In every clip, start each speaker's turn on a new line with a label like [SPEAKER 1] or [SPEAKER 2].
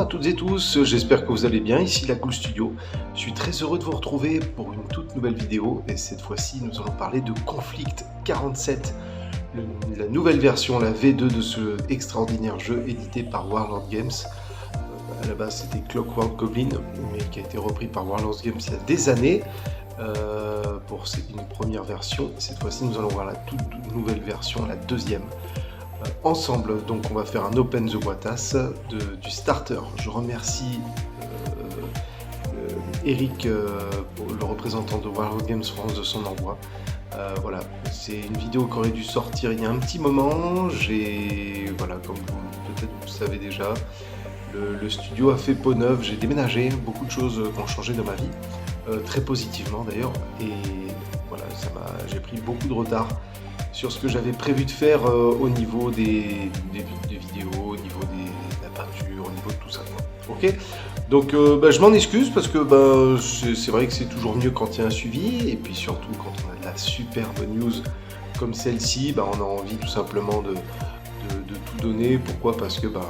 [SPEAKER 1] toutes et tous, j'espère que vous allez bien, ici la Cool Studio. Je suis très heureux de vous retrouver pour une toute nouvelle vidéo et cette fois-ci nous allons parler de Conflict 47, la nouvelle version, la V2 de ce extraordinaire jeu édité par Warlord Games. À la base c'était Clockwork Goblin, mais qui a été repris par Warlord Games il y a des années pour une première version. Cette fois-ci nous allons voir la toute nouvelle version, la deuxième. Ensemble, donc on va faire un Open the Boitas du starter. Je remercie Eric, le représentant de Warlord Games France, de son envoi. Voilà, c'est une vidéo qui aurait dû sortir il y a un petit moment. Voilà, comme peut-être vous le savez déjà, le studio a fait peau neuve, j'ai déménagé, beaucoup de choses ont changé dans ma vie, très positivement d'ailleurs, et voilà, j'ai pris beaucoup de retard sur ce que j'avais prévu de faire au niveau des vidéos, au niveau de la peinture, au niveau de tout ça, quoi. Ok, donc je m'en excuse parce que c'est vrai que c'est toujours mieux quand il y a un suivi, et puis surtout quand on a de la superbe news comme celle-ci, on a envie tout simplement de tout donner. Pourquoi? Parce que moi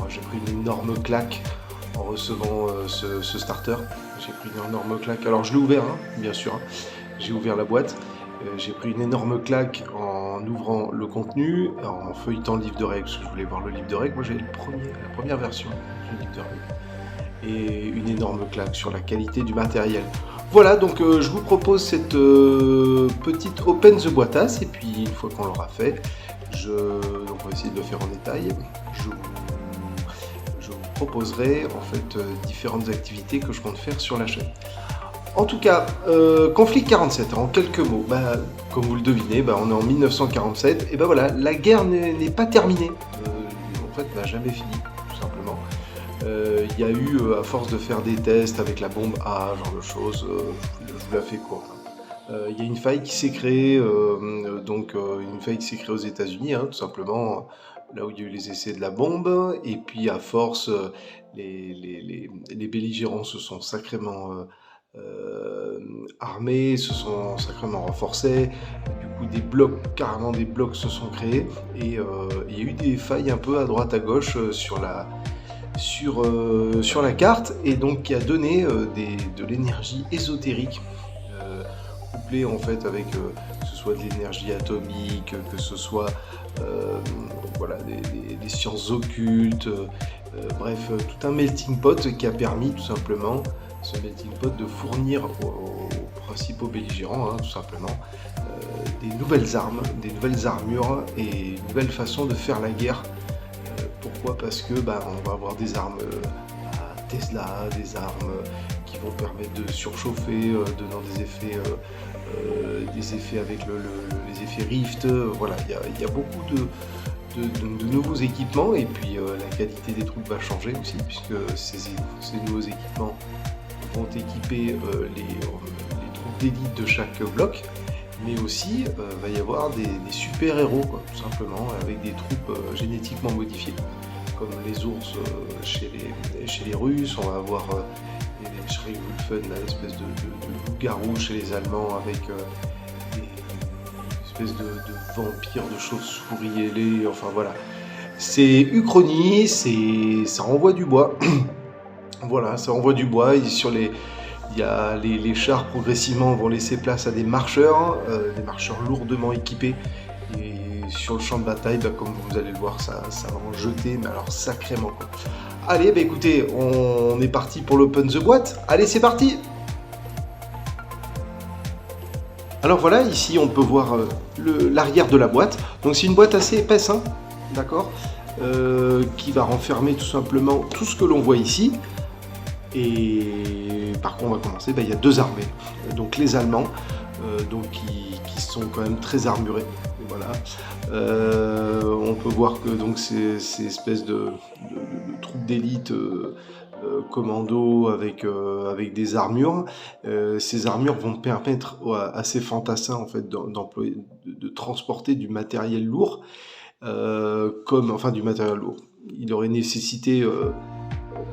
[SPEAKER 1] j'ai pris une énorme claque en recevant ce starter. J'ai pris une énorme claque. Alors je l'ai ouvert, bien sûr, j'ai ouvert la boîte. J'ai pris une énorme claque en ouvrant le contenu, en feuilletant le livre de règles, parce que je voulais voir le livre de règles. Moi j'ai la première version du livre de règles. Et une énorme claque sur la qualité du matériel. Voilà, donc je vous propose cette petite Open the Boitas, et puis une fois qu'on l'aura fait, donc on va essayer de le faire en détail. Je vous proposerai en fait différentes activités que je compte faire sur la chaîne. En tout cas, Conflict 47, en quelques mots, comme vous le devinez, on est en 1947, et voilà, la guerre n'est pas terminée, en fait, n'a jamais fini, tout simplement. Il y a eu, à force de faire des tests avec la bombe A, genre de choses, je vous la fais court. Il y a une faille qui s'est créée, une faille qui s'est créée aux États-Unis, tout simplement, là où il y a eu les essais de la bombe, et puis à force, les belligérants se sont sacrément armés, se sont sacrément renforcés. Du coup, carrément des blocs se sont créés, et il y a eu des failles un peu à droite à gauche sur la carte, et donc qui a donné de l'énergie ésotérique, couplée en fait avec que ce soit de l'énergie atomique, que ce soit voilà, des sciences occultes, bref, tout un melting pot qui a permis tout simplement, ce melting pot, de fournir aux principaux belligérants, tout simplement, des nouvelles armes, des nouvelles armures et une nouvelle façon de faire la guerre. Pourquoi? Parce que on va avoir des armes à Tesla, des armes qui vont permettre de surchauffer, donnant des effets avec les effets Rift. Voilà, il y a beaucoup de nouveaux équipements, et puis la qualité des troupes va changer aussi, puisque ces nouveaux équipements vont équiper les troupes d'élite de chaque bloc, mais aussi va y avoir des super-héros, tout simplement, avec des troupes génétiquement modifiées, comme les ours chez les Russes. On va avoir les Schreckwolfen, l'espèce de loup-garou chez les Allemands, avec des espèces de vampires, de chauves-souris ailées, enfin voilà. C'est Uchronie, ça envoie du bois. Voilà, ça envoie du bois. Les chars progressivement vont laisser place à des marcheurs lourdement équipés. Et sur le champ de bataille, comme vous allez le voir, ça va en jeter, mais alors sacrément, quoi. Allez, écoutez, on est parti pour l'Open the Boîte. Allez, c'est parti! Alors voilà, ici on peut voir l'arrière de la boîte. Donc c'est une boîte assez épaisse, d'accord, qui va renfermer tout simplement tout ce que l'on voit ici. Et par contre, on va commencer, il y a deux armées, donc les Allemands, qui sont quand même très armurés. Voilà. On peut voir que donc ces espèces de troupes d'élite, commando, avec des armures. Ces armures vont permettre à ces fantassins en fait de transporter du matériel lourd, du matériel lourd. Il aurait nécessité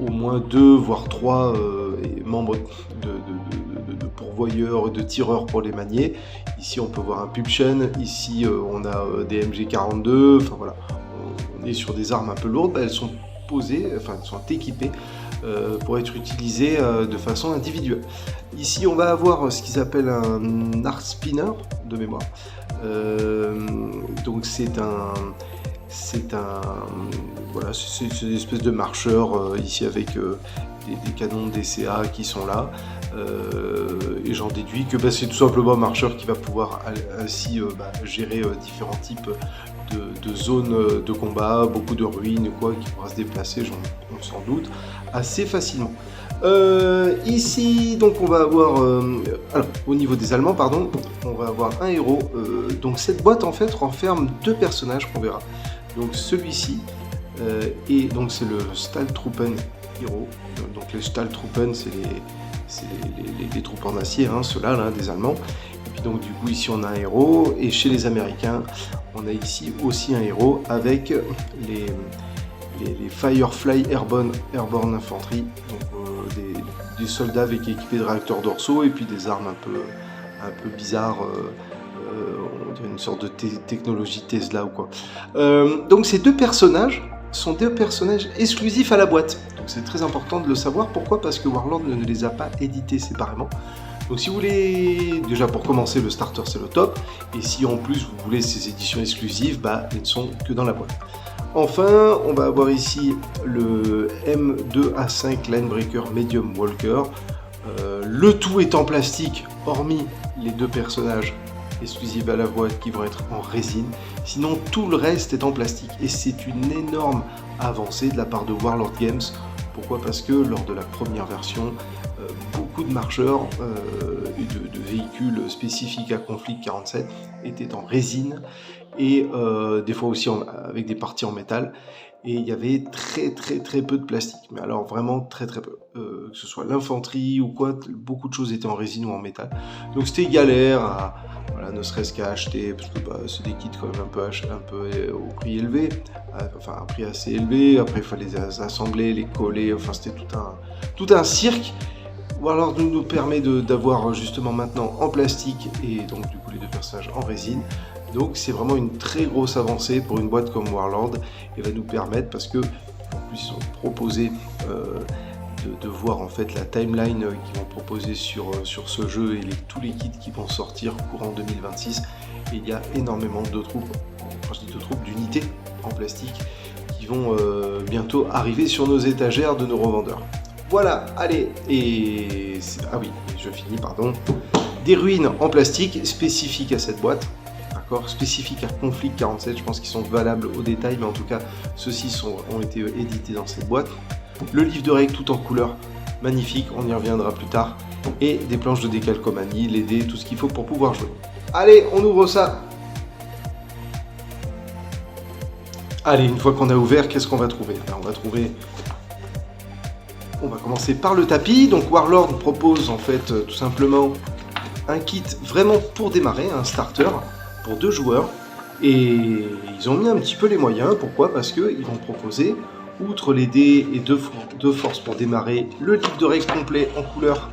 [SPEAKER 1] au moins 2 voire 3 membres de pourvoyeurs, de tireurs pour les manier. Ici on peut voir un Pübchen, ici on a des MG42, enfin voilà, on est sur des armes un peu lourdes. Elles sont posés, enfin sont équipés pour être utilisés de façon individuelle. Ici on va avoir ce qu'ils appellent un art spinner de mémoire. Donc c'est voilà, c'est une espèce de marcheur ici avec des canons DCA qui sont là. Et j'en déduis que c'est tout simplement un marcheur qui va pouvoir ainsi gérer différents types de zones de combat, beaucoup de ruines, quoi, qui pourra se déplacer, on s'en doute, assez facilement. Ici, donc on va avoir, alors au niveau des Allemands, pardon, on va avoir un héros. Donc cette boîte en fait renferme 2 personnages qu'on verra. Donc celui-ci, et donc c'est le Stahltruppen Hero. Donc les Stahltruppen, c'est les troupes en acier, hein, ceux-là, là, des Allemands. Et puis donc du coup ici on a un héros, et chez les Américains, on a ici aussi un héros avec les Firefly Airborne Infantry, donc des soldats équipés de réacteurs dorsaux et puis des armes un peu bizarres, on dirait une sorte de technologie Tesla ou quoi. Donc ces 2 personnages sont 2 personnages exclusifs à la boîte. Donc c'est très important de le savoir. Pourquoi? Parce que Warlord ne les a pas édités séparément. Donc si vous voulez, déjà pour commencer, le starter c'est le top. Et si en plus vous voulez ces éditions exclusives, elles ne sont que dans la boîte. Enfin, on va avoir ici le M2A5 Linebreaker Medium Walker. Le tout est en plastique, hormis les 2 personnages exclusifs à la boîte qui vont être en résine. Sinon, tout le reste est en plastique. Et c'est une énorme avancée de la part de Warlord Games. Pourquoi? Parce que lors de la première version, beaucoup de marcheurs et de véhicules spécifiques à Conflict 47 étaient en résine et des fois aussi avec des parties en métal. Et il y avait très peu de plastique, mais alors vraiment très peu, que ce soit l'infanterie ou quoi, beaucoup de choses étaient en résine ou en métal. Donc c'était galère, voilà, ne serait-ce qu'à acheter, parce que c'est des kits quand même un peu au prix élevé, enfin un prix assez élevé. Après il fallait les assembler, les coller, enfin c'était tout un cirque. Ou alors nous permet d'avoir justement maintenant en plastique et donc du coup les 2 personnages en résine. Donc c'est vraiment une très grosse avancée pour une boîte comme Warlord et va nous permettre, parce que en plus ils ont proposé de voir en fait la timeline qu'ils vont proposer sur ce jeu et tous les kits qui vont sortir courant 2026. Et il y a énormément de troupes, quand je dis de troupes, d'unités en plastique qui vont bientôt arriver sur nos étagères de nos revendeurs. Voilà, allez, ah oui, je finis, pardon. Des ruines en plastique spécifiques à cette boîte. Spécifiques à Conflict 47, je pense qu'ils sont valables au détail, mais en tout cas, ceux-ci ont été édités dans cette boîte. Le livre de règles tout en couleur, magnifique, on y reviendra plus tard. Et des planches de décalcomanie, les dés, tout ce qu'il faut pour pouvoir jouer. Allez, on ouvre ça. Allez, une fois qu'on a ouvert, qu'est-ce qu'on va trouver? On va commencer par le tapis. Donc Warlord propose en fait tout simplement un kit vraiment pour démarrer, un starter pour 2 joueurs, et ils ont mis un petit peu les moyens. Pourquoi? Parce qu'ils vont proposer, outre les dés et 2 forces pour démarrer, le livre de règles complet en couleur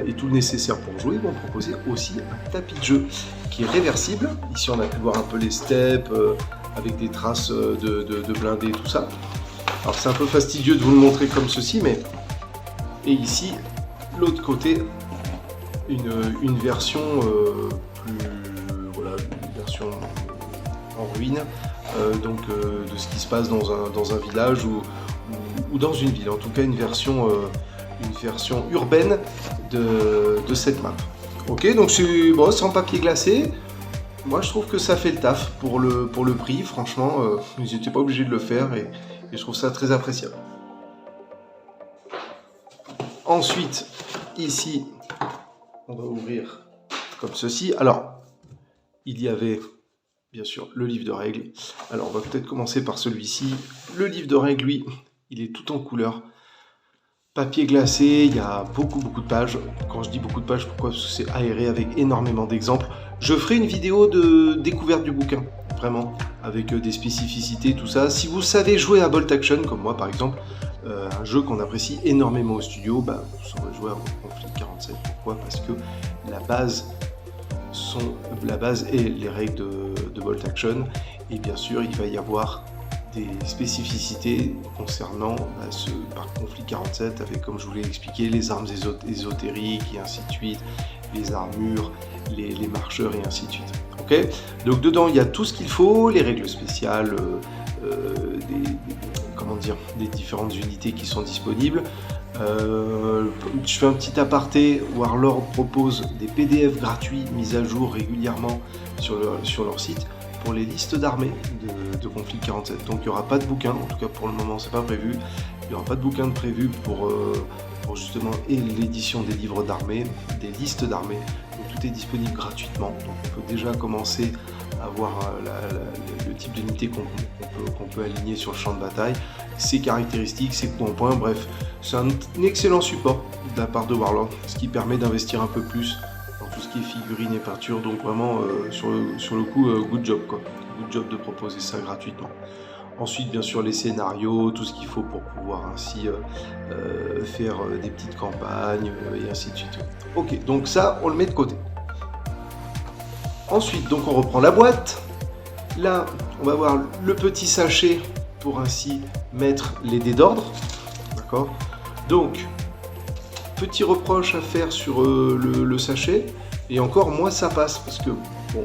[SPEAKER 1] et tout le nécessaire pour jouer. Ils vont proposer aussi un tapis de jeu qui est réversible. Ici on a pu voir un peu les steps avec des traces de blindés, tout ça. Alors c'est un peu fastidieux de vous le montrer comme ceci, mais... Et ici, l'autre côté, une version une version en ruine, de ce qui se passe dans un village ou dans une ville. En tout cas, une version urbaine de cette map. Ok, donc c'est en papier glacé. Moi, je trouve que ça fait le taf pour le prix. Franchement, ils n'étaient pas obligés de le faire et je trouve ça très appréciable. Ensuite, ici, on va ouvrir comme ceci. Alors, il y avait bien sûr le livre de règles. Alors, on va peut-être commencer par celui-ci. Le livre de règles, lui, il est tout en couleur. Papier glacé, il y a beaucoup de pages. Quand je dis beaucoup de pages, pourquoi? Parce que c'est aéré avec énormément d'exemples. Je ferai une vidéo de découverte du bouquin, vraiment, avec des spécificités, tout ça. Si vous savez jouer à Bolt Action, comme moi par exemple, un jeu qu'on apprécie énormément au studio, vous saurez jouer à Conflict 47. Pourquoi? Parce que la base est les règles de Bolt Action, et bien sûr il va y avoir des spécificités concernant ce parc Conflit 47 avec, comme je vous l'ai expliqué, les armes ésotériques et ainsi de suite, les armures, les marcheurs et ainsi de suite. Ok, donc dedans il y a tout ce qu'il faut, les règles spéciales, des différentes unités qui sont disponibles. Je fais un petit aparté, Warlord propose des PDF gratuits mis à jour régulièrement sur leur site pour les listes d'armées de Conflit 47. Donc il n'y aura pas de bouquin, en tout cas pour le moment c'est pas prévu, il n'y aura pas de bouquin de prévu pour justement l'édition des livres d'armée, des listes d'armées. Donc tout est disponible gratuitement, donc on peut déjà commencer à voir le type d'unité qu'on peut aligner sur le champ de bataille, ses caractéristiques, ses coups en point, bref, c'est un excellent support de la part de Warlord, ce qui permet d'investir un peu plus dans tout ce qui est figurines et peintures, donc vraiment sur le coup, good job quoi, good job de proposer ça gratuitement. Ensuite, bien sûr, les scénarios, tout ce qu'il faut pour pouvoir ainsi faire des petites campagnes et ainsi de suite. Ok, donc ça, on le met de côté. Ensuite, donc on reprend la boîte. Là, on va voir le petit sachet pour ainsi mettre les dés d'ordre. D'accord ? Donc, petit reproche à faire sur le sachet. Et encore, moi, ça passe parce que bon,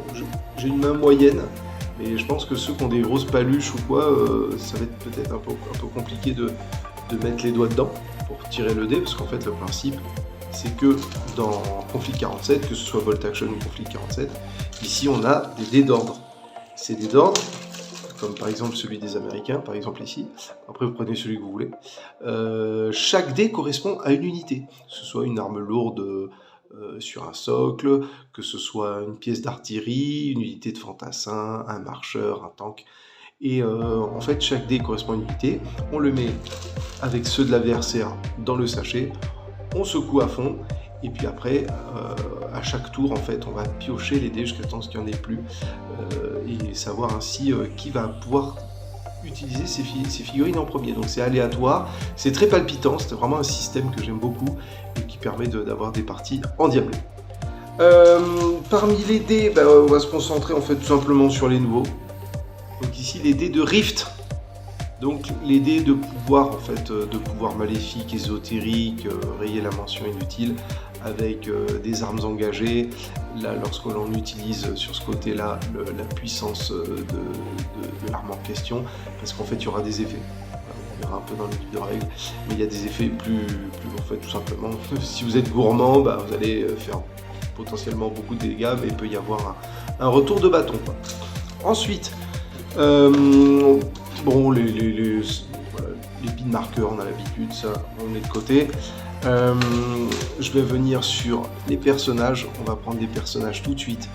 [SPEAKER 1] j'ai une main moyenne. Mais je pense que ceux qui ont des grosses paluches ou quoi, ça va être peut-être un peu compliqué de mettre les doigts dedans pour tirer le dé. Parce qu'en fait, le principe, c'est que dans Conflit 47, que ce soit Bolt Action ou Conflit 47, ici on a des dés d'ordre. Ces dés d'ordre, comme par exemple celui des Américains, par exemple ici, après vous prenez celui que vous voulez, chaque dé correspond à une unité, que ce soit une arme lourde sur un socle, que ce soit une pièce d'artillerie, une unité de fantassin, un marcheur, un tank. Et en fait, chaque dé correspond à une unité. On le met avec ceux de l'adversaire dans le sachet, on secoue à fond, et puis après, à chaque tour, en fait, on va piocher les dés jusqu'à temps qu'il n'y en ait plus, et savoir ainsi qui va pouvoir utiliser ces figurines en premier. Donc c'est aléatoire, c'est très palpitant, c'est vraiment un système que j'aime beaucoup et qui permet d'avoir des parties endiablées. Parmi les dés, on va se concentrer en fait tout simplement sur les nouveaux. Donc ici les dés de Rift, donc les dés de pouvoir en fait, de pouvoir maléfique, ésotérique, rayer la mention inutile, avec des armes engagées. Là, lorsque l'on utilise sur ce côté-là la puissance de l'arme en question, parce qu'en fait il y aura des effets. On verra un peu dans le livre de règles, mais il y a des effets plus en fait tout simplement. Si vous êtes gourmand, vous allez faire potentiellement beaucoup de dégâts, mais il peut y avoir un retour de bâton, quoi. Ensuite, bon, les pin marqueurs, on a l'habitude, ça on met de côté. Je vais venir sur les personnages, on va prendre des personnages tout de suite.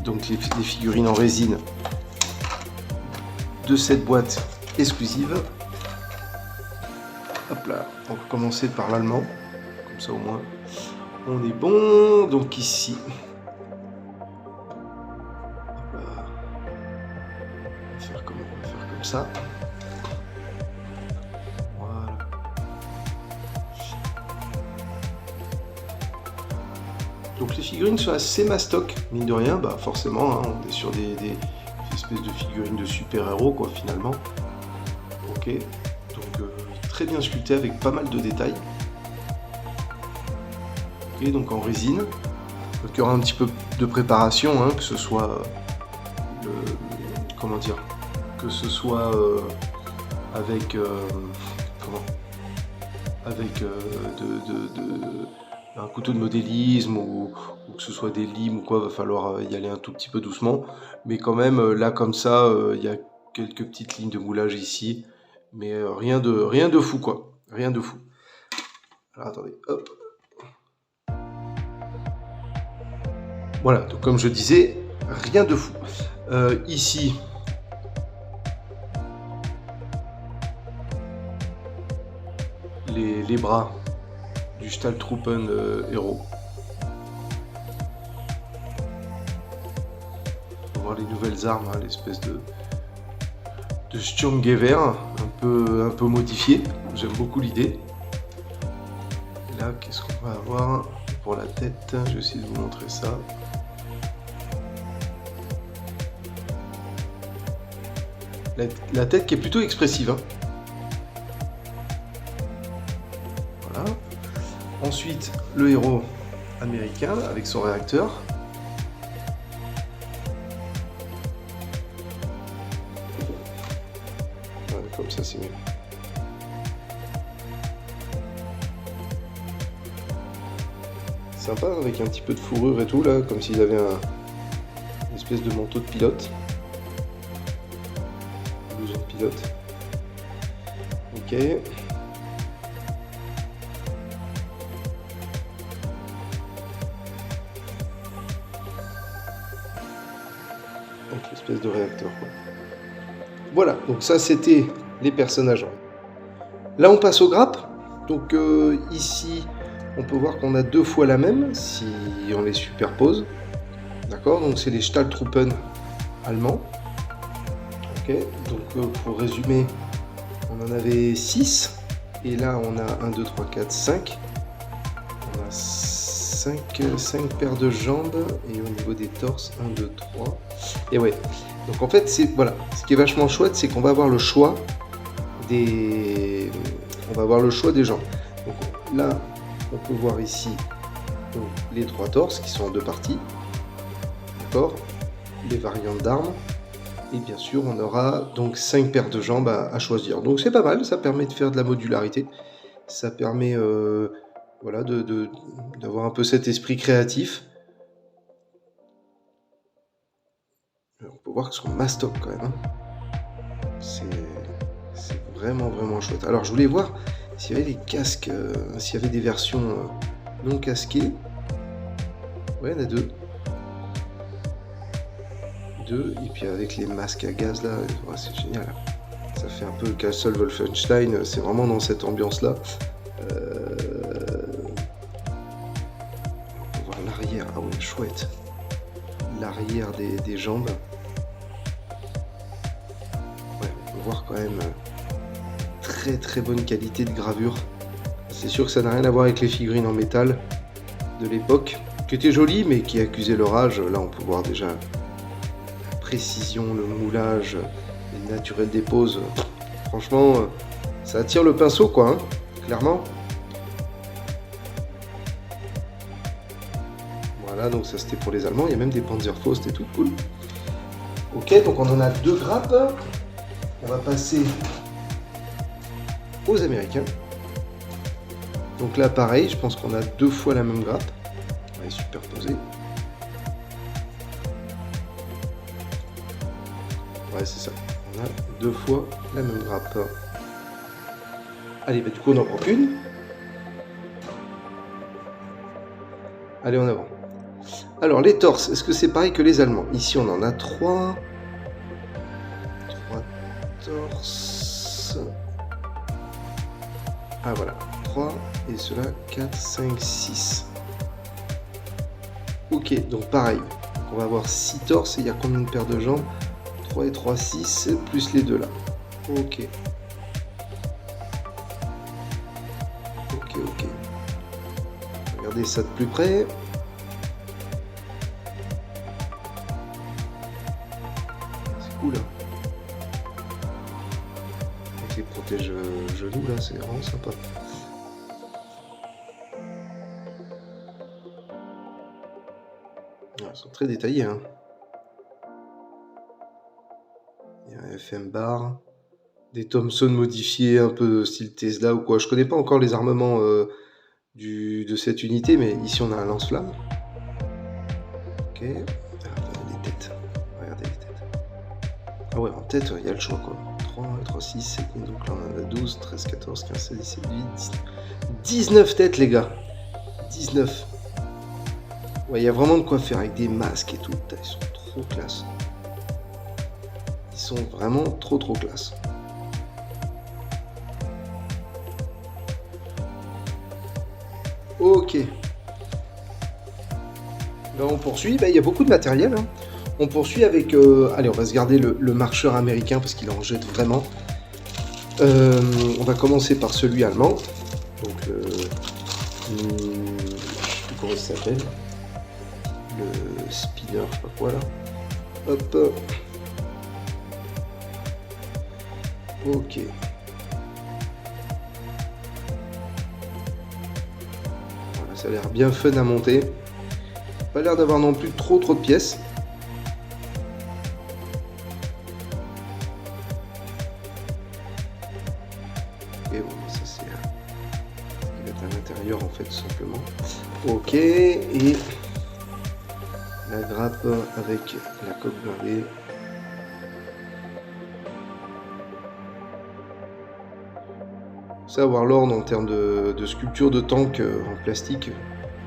[SPEAKER 1] Donc les figurines en résine de cette boîte exclusive. Hop là, on va commencer par l'allemand, comme ça au moins on est bon. Donc ici, on va faire comme ça. Voilà. Donc les figurines sont assez mastoc, mine de rien, forcément, hein, on est sur des espèces de figurines de super-héros, quoi, finalement. Ok, donc très bien sculpté avec pas mal de détails. Ok, donc en résine. Donc il y aura un petit peu de préparation, hein, que ce soit que ce soit avec un couteau de modélisme ou que ce soit des limes ou quoi, va falloir y aller un tout petit peu doucement, mais quand même là comme ça il y a quelques petites lignes de moulage ici, mais rien de fou, quoi, rien de fou. Alors attendez, hop, voilà, donc comme je disais, rien de fou. Ici, les bras du Stahltruppen héros. On va voir les nouvelles armes, hein, l'espèce de Sturmgewehr, un peu modifié. J'aime beaucoup l'idée. Là, qu'est-ce qu'on va avoir pour la tête? Je vais essayer de vous montrer ça. La tête qui est plutôt expressive. Hein. Voilà. Ensuite, le héros américain avec son réacteur. Voilà, comme ça, c'est mieux. Sympa, avec un petit peu de fourrure et tout, là, comme s'il avait une espèce de manteau de pilote. Blouson de pilote. Ok. Donc l'espèce de réacteur, quoi. Voilà, donc ça c'était les personnages. Là on passe aux grappes. Donc ici on peut voir qu'on a 2 fois la même si on les superpose. D'accord, donc c'est les Stahltruppen allemands. Ok, donc pour résumer, on en avait 6. Et là on a 1, 2, 3, 4, 5. On a 5 paires de jambes. Et au niveau des torses, 1, 2, 3. Et ouais, donc en fait, voilà, ce qui est vachement chouette, c'est qu'on va avoir le choix des jambes. Donc là, on peut voir ici donc, les 3 torses qui sont en 2 parties, d'accord, les variantes d'armes, et bien sûr, on aura donc 5 paires de jambes à choisir. Donc c'est pas mal, ça permet de faire de la modularité, ça permet voilà, d'avoir un peu cet esprit créatif. On peut voir que sont mastoc quand même. Hein. C'est vraiment chouette. Alors je voulais voir s'il y avait des casques, s'il y avait des versions non casquées. Ouais, il y en a 2. 2, et puis avec les masques à gaz là, ouais, c'est génial. Ça fait un peu Castle Wolfenstein, c'est vraiment dans cette ambiance là. On peut voir l'arrière, ah ouais, chouette. L'arrière des jambes. Ouais, on peut voir quand même très bonne qualité de gravure. C'est sûr que ça n'a rien à voir avec les figurines en métal de l'époque, qui étaient jolies mais qui accusaient leur âge. Là on peut voir déjà la précision, le moulage, le naturel des poses. Franchement, ça attire le pinceau quoi, hein, clairement. Voilà, donc ça c'était pour les Allemands, il y a même des Panzerfaust et tout, cool. Ok, donc on en a 2 grappes. On va passer aux Américains. Donc là pareil, je pense qu'on a 2 fois la même grappe. On va les superposer. Ouais, c'est ça. On a 2 fois la même grappe. Allez, bah du coup on en prend une. Allez, en avant. Alors les torses, est-ce que c'est pareil que les Allemands? Ici on en a 3. 3 torses. Ah voilà, 3 et cela 4, 5, 6. Ok, donc pareil. Donc, on va avoir 6 torses et il y a combien de paires de jambes? 3 et 3, 6, plus les 2 là. Ok. Ok. Regardez ça de plus près. C'est cool. Avec les protèges genoux là, c'est vraiment sympa. Ils sont très détaillés. Hein. Il y a un FM bar, des Thompson modifiés un peu style Tesla ou quoi. Je connais pas encore les armements de cette unité, mais ici on a un lance-flamme. Ok. Regardez les têtes. Regardez les têtes. Ah ouais, en tête, il y a le choix quoi. 3, 3, 6, 7, donc là on en a 12, 13, 14, 15, 16, 17, 18, 19 têtes les gars. 19. Ouais, il y a vraiment de quoi faire avec des masques et tout. Ils sont trop classe. Ils sont vraiment trop classe. Ok. Là, on poursuit. Il y a beaucoup de matériel. Hein. On poursuit avec... allez, on va se garder le marcheur américain parce qu'il en jette vraiment. On va commencer par celui allemand. Donc, je sais plus comment il s'appelle. Le spinner, je sais pas quoi là. Hop. Ok. Voilà, ça a l'air bien fun à monter. Pas l'air d'avoir non plus trop de pièces. Et bon, ça c'est il va être à l'intérieur en fait tout simplement. Ok, et la grappe avec la coque blindée. Ça, Warlord en termes de sculpture de tank en plastique,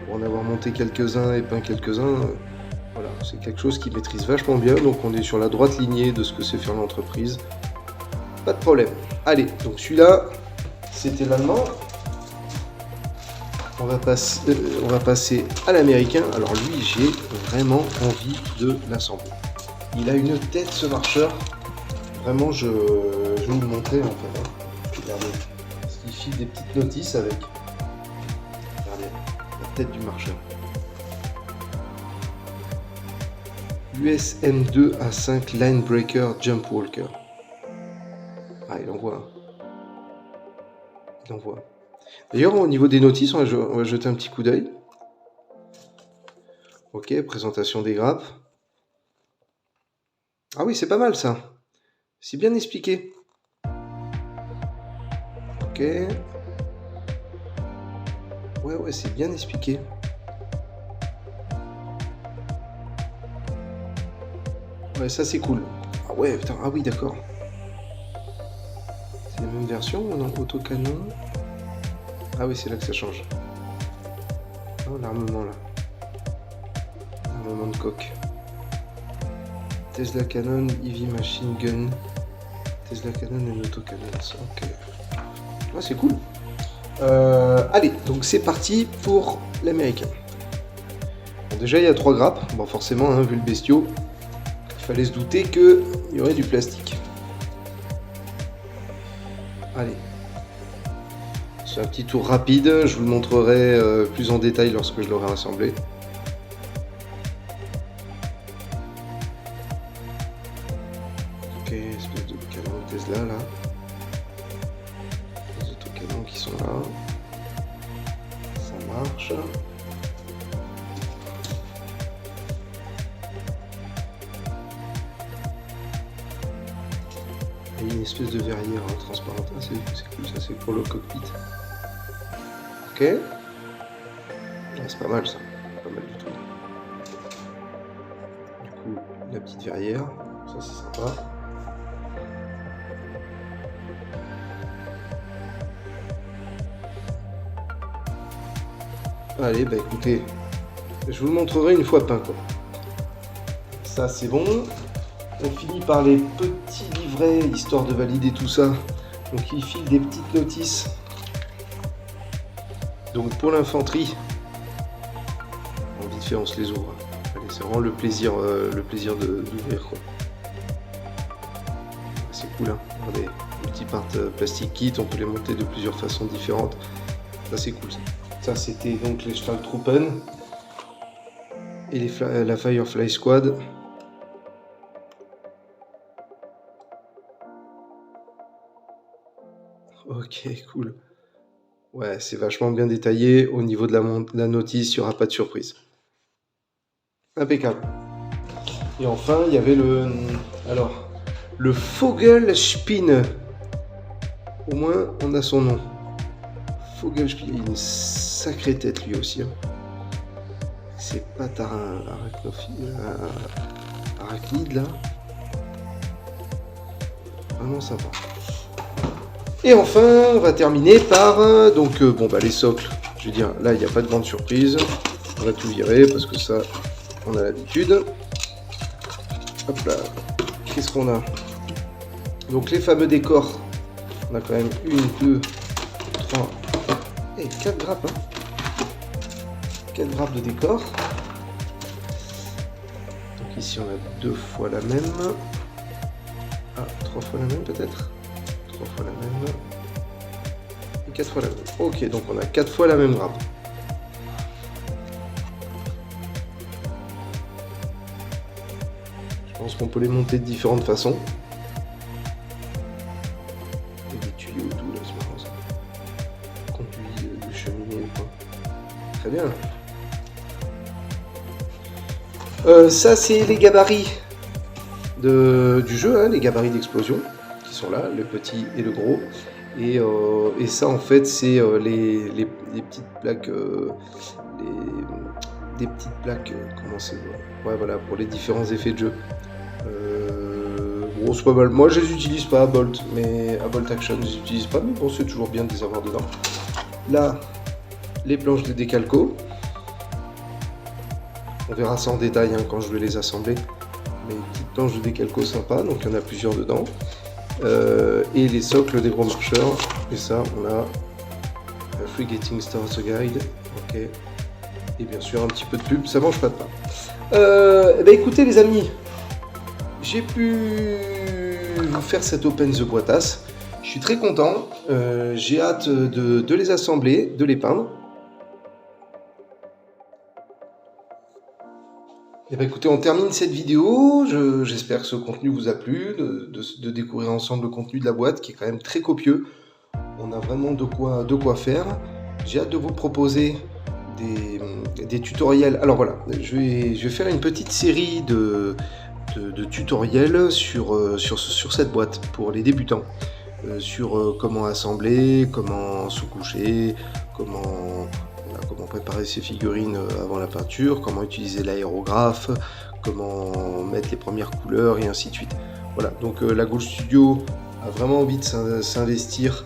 [SPEAKER 1] pour en avoir monté quelques-uns et peint quelques-uns, voilà, c'est quelque chose qui maîtrise vachement bien, donc on est sur la droite lignée de ce que sait faire l'entreprise. Pas de problème. Allez, donc celui-là, c'était l'allemand. On va passer à l'américain. Alors lui, j'ai vraiment envie de l'assembler. Il a une tête, ce marcheur. Vraiment, je vais vous le montrer en fait. Regardez. Parce qu'il file des petites notices avec. Regardez, la tête du marcheur. US M2 A5 Linebreaker Jump Walker. Ah, il envoie. Il envoie. D'ailleurs, au niveau des notices, on va jeter un petit coup d'œil. Ok, présentation des grappes. Ah oui, c'est pas mal ça. C'est bien expliqué. Ok. Ouais, c'est bien expliqué. Ouais, ça c'est cool. Ah ouais, putain, ah oui, d'accord. C'est la même version ou non? Autocanon. Ah oui, c'est là que ça change. Oh, l'armement là. L'armement de coque. Tesla Cannon, Heavy Machine Gun. Tesla Cannon et autocanon. Ok. Ah, c'est cool. Allez, donc c'est parti pour l'américain. Bon, déjà, il y a 3 grappes. Bon, forcément, hein, vu le bestiau, il fallait se douter qu'il y aurait du plastique. Allez. C'est un petit tour rapide. Je vous le montrerai plus en détail lorsque je l'aurai rassemblé. Ok, espèce de canon Tesla là. Les autocanons qui sont là. Ça marche. Et une espèce de verrière transparente. Ah, c'est cool, ça c'est pour le cockpit. Ok. Ah, c'est pas mal ça. Pas mal du tout. Du coup, la petite verrière. Ça c'est sympa. Allez, bah écoutez, je vous le montrerai une fois peint quoi. Ça c'est bon. On finit par les petits livrets, histoire de valider tout ça. Donc il file des petites notices. Donc pour l'infanterie, vite fait on se les ouvre. Allez, c'est vraiment le plaisir d'ouvrir quoi. C'est cool hein. Regardez, multi-part plastic kit, on peut les monter de plusieurs façons différentes. Ça c'est cool ça. Ça c'était donc les Stahltruppen et la Firefly Squad. Ok, cool. Ouais, c'est vachement bien détaillé. Au niveau de la notice, il n'y aura pas de surprise. Impeccable. Et enfin, il y avait le Vogelspinne. Au moins, on a son nom. Vogelspinne. Il a une sacrée tête lui aussi. Hein. C'est pas arachnide là. Vraiment sympa. Et enfin, on va terminer par les socles. Je veux dire, là, il n'y a pas de grande surprise. On va tout virer parce que ça, on a l'habitude. Hop là. Qu'est-ce qu'on a? Donc, les fameux décors. On a quand même 1, 2, 3 et 4 grappes. Hein. 4 grappes de décors. Donc, ici, on a 2 fois la même. Ah, 3 fois la même peut-être? 3 fois la même et 4 fois la même. Ok, donc on a 4 fois la même grappe. Je pense qu'on peut les monter de différentes façons. bien. Ça, c'est les gabarits du jeu, hein, les gabarits d'explosion qui sont là, le petit et le gros. Et ça, en fait, c'est les petites plaques, des petites plaques, comment c'est, ouais, voilà, pour les différents effets de jeu. Bon, c'est pas mal. Moi, je les utilise pas à Bolt, mais à Bolt Action, je les utilise pas, mais bon, c'est toujours bien de les avoir dedans. Là, les planches de décalco. On verra ça en détail hein, quand je vais les assembler. Mais une petite planche de décalco sympa, donc il y en a plusieurs dedans. Et les socles des gros marcheurs. Et ça, on a un Free Getting Starter Guide. Ok. Et bien sûr, un petit peu de pub, ça mange pas de pain. Bah écoutez les amis, j'ai pu vous faire cette Open the Boîtasse. Je suis très content. J'ai hâte de les assembler, de les peindre. Et bah écoutez, on termine cette vidéo. J'espère que ce contenu vous a plu, de découvrir ensemble le contenu de la boîte qui est quand même très copieux. On a vraiment de quoi faire. J'ai hâte de vous proposer des tutoriels. Alors voilà, je vais faire une petite série de tutoriels sur cette boîte pour les débutants. Sur comment assembler, comment sous-coucher, comment préparer ses figurines avant la peinture, comment utiliser l'aérographe, comment mettre les premières couleurs et ainsi de suite. Voilà, donc la Ghoul Studio a vraiment envie de s'investir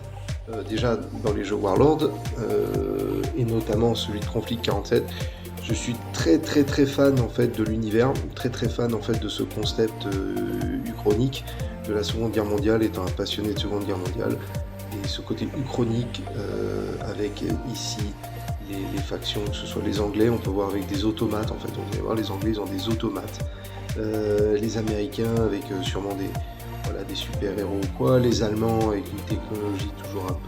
[SPEAKER 1] déjà dans les jeux Warlord et notamment celui de Conflict 47. Je suis très fan en fait de l'univers, très fan en fait de ce concept uchronique de la Seconde Guerre mondiale, étant un passionné de Seconde Guerre mondiale, et ce côté uchronique avec ici les factions, que ce soit les Anglais, on peut voir avec des automates en fait, on peut voir les Anglais ils ont des automates, les Américains avec sûrement des super héros ou quoi, les Allemands avec une technologie toujours un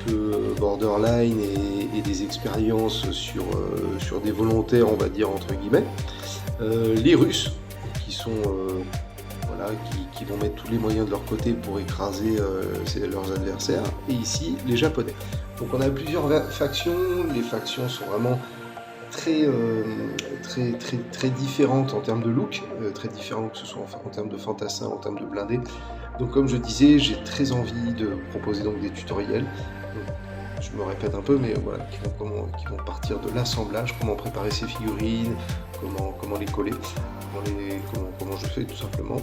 [SPEAKER 1] peu borderline et des expériences sur des volontaires on va dire entre guillemets, les Russes qui sont qui vont mettre tous les moyens de leur côté pour écraser leurs adversaires, et ici les Japonais. Donc on a plusieurs factions, les factions sont vraiment très différentes en termes de look, très différentes que ce soit en termes de fantassins, en termes de blindés. Donc comme je disais, j'ai très envie de proposer donc des tutoriels. Donc, je me répète un peu, mais voilà, qui vont partir de l'assemblage, comment préparer ses figurines, comment les coller, comment je fais tout simplement,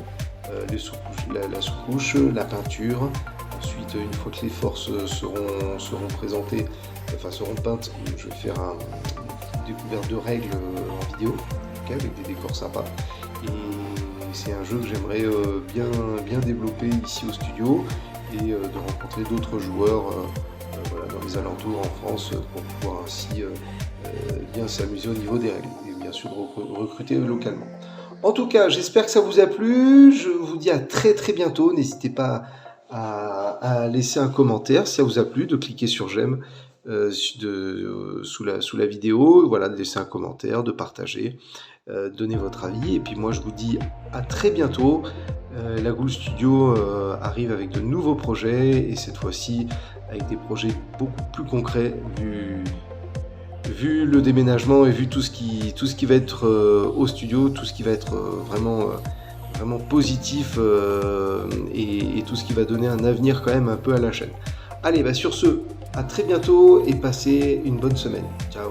[SPEAKER 1] la sous-couche, la peinture. Ensuite, une fois que les forces seront présentées, enfin seront peintes, je vais faire une découverte de règles en vidéo, okay, avec des décors sympas. Et c'est un jeu que j'aimerais bien développer ici au studio et de rencontrer d'autres joueurs dans les alentours en France pour pouvoir ainsi bien s'amuser au niveau des règles et bien sûr recruter localement. En tout cas, j'espère que ça vous a plu. Je vous dis à très bientôt. N'hésitez pas à laisser un commentaire si ça vous a plu, de cliquer sur j'aime sous la vidéo, voilà, de laisser un commentaire, de partager, donner votre avis. Et puis moi je vous dis à très bientôt. La Ghoul Studio arrive avec de nouveaux projets et cette fois-ci avec des projets beaucoup plus concrets vu le déménagement et vu tout ce qui va être au studio, tout ce qui va être vraiment positif et tout ce qui va donner un avenir quand même un peu à la chaîne. Allez, sur ce, à très bientôt et passez une bonne semaine. Ciao.